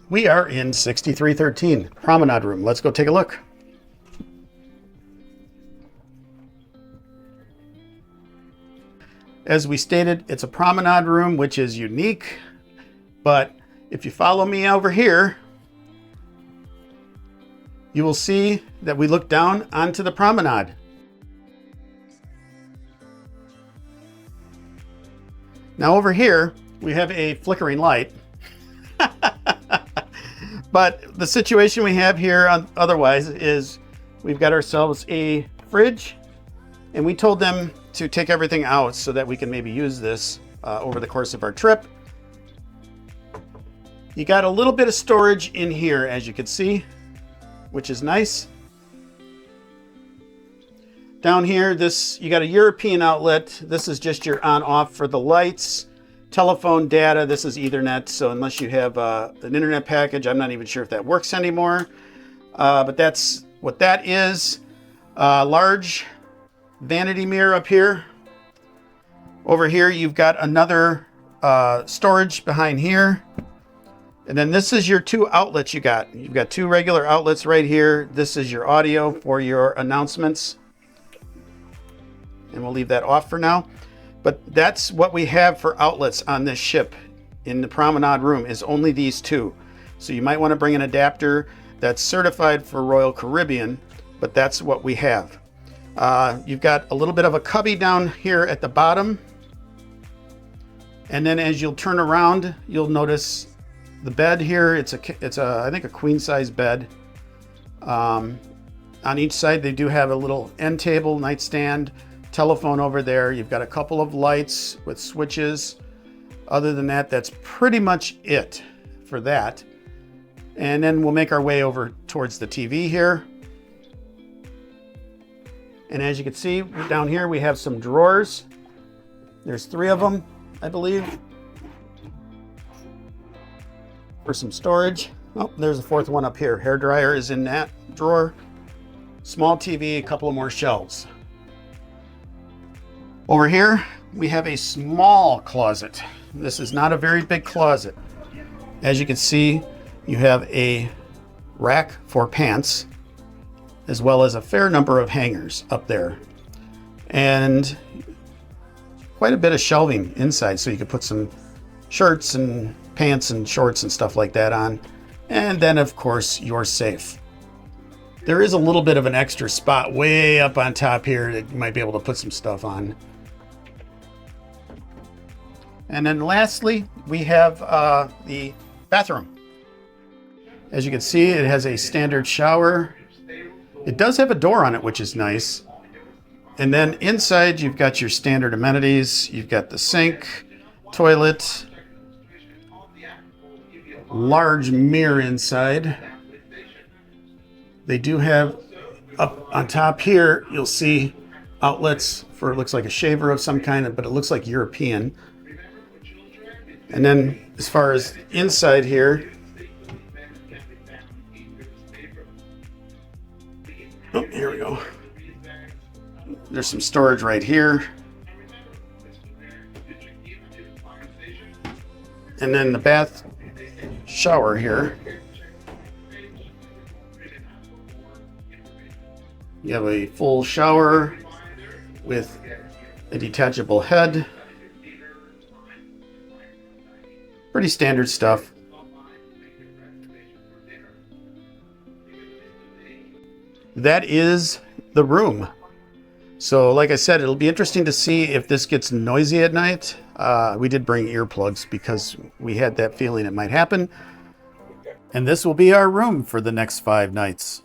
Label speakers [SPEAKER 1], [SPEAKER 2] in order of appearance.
[SPEAKER 1] We are in 6313 Promenade Room. Let's go take a look. As we stated, it's a promenade room, which is unique. But if you follow me over here, you will see that we look down onto the promenade. Now over here, we have a flickering light. But the situation we have here otherwise is we've got ourselves a fridge, and we told them to take everything out so that we can maybe use this over the course of our trip. You got a little bit of storage in here, as you can see, which is nice. Down here, you got a European outlet. This is just your on-off for the lights. Telephone data, this is Ethernet, so unless you have an internet package, I'm not even sure if that works anymore. But that's what that is. Large vanity mirror up here. Over here, you've got another storage behind here. And then this is your two outlets you got. You've got two regular outlets right here. This is your audio for your announcements. And we'll leave that off for now. But that's what we have for outlets on this ship in the Promenade Room, is only these two. So you might want to bring an adapter that's certified for Royal Caribbean, but that's what we have. You've got a little bit of a cubby down here at the bottom. And then as you'll turn around, you'll notice the bed here. It's I think a queen size bed. On each side, they do have a little end table, nightstand, telephone over there. You've got a couple of lights with switches. Other than that, that's pretty much it for that. And then we'll make our way over towards the TV here. And as you can see down here, we have some drawers. There's 3 of them, I believe, for some storage. Oh, there's a 4th one up here. Hair dryer is in that drawer. Small TV, a couple of more shelves. Over here, we have a small closet. This is not a very big closet. As you can see, you have a rack for pants, as well as a fair number of hangers up there. And quite a bit of shelving inside, so you could put some shirts and pants and shorts and stuff like that on. And then, of course, your safe. There is a little bit of an extra spot way up on top here that you might be able to put some stuff on. And then lastly, we have the bathroom. As you can see, it has a standard shower. It does have a door on it, which is nice. And then inside, you've got your standard amenities. You've got the sink, toilet, large mirror inside. They do have, up on top here, you'll see outlets for, it looks like a shaver of some kind, but it looks like European. And then as far as inside here, oh, here we go. There's some storage right here. And then the bath shower here. You have a full shower with a detachable head. Pretty standard stuff. That is the room. So like I said, it'll be interesting to see if this gets noisy at night. We did bring earplugs because we had that feeling it might happen. And this will be our room for the next 5 nights.